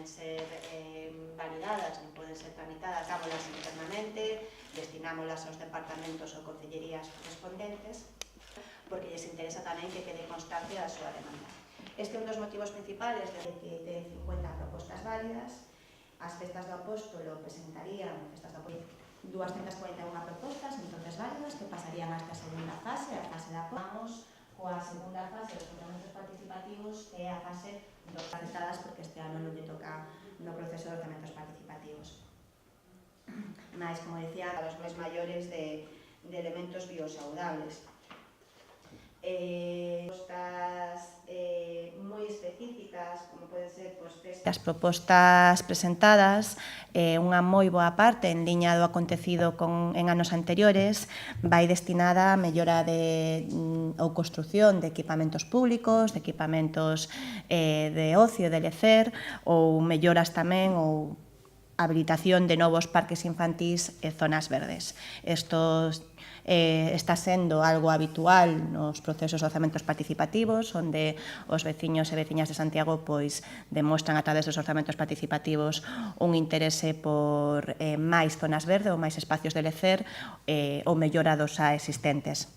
ser validadas nin poden ser tramitadas, dámolas internamente, destinámolas aos departamentos ou concellerías correspondentes, porque lles interesa tamén que quede constancia da súa demanda. Este é un dos motivos principales de que ten 50 propostas válidas. As festas do Apóstolo presentarían 241 propostas, entonces válidas, que pasarían a esta segunda fase, a fase de apoio. Coa segunda fase dos orzamentos participativos, que é a fase dos aceptadas, porque este ano non lle toca no proceso de orzamentos participativos. Mais, como decía, a los máis maiores de elementos biosaudables. Propostas moi específicas, como pode ser as propostas presentadas, unha moi boa parte en liña do acontecido en anos anteriores, vai destinada a mellora ou construción de equipamentos públicos, de equipamentos de ocio, de lecer, ou melloras tamén ou habilitación de novos parques infantís e zonas verdes. Isto está sendo algo habitual nos procesos de orzamentos participativos, onde os veciños e veciñas de Santiago demostran a través dos orzamentos participativos un interese por máis zonas verdes ou máis espacios de lecer ou mellora dos xa existentes.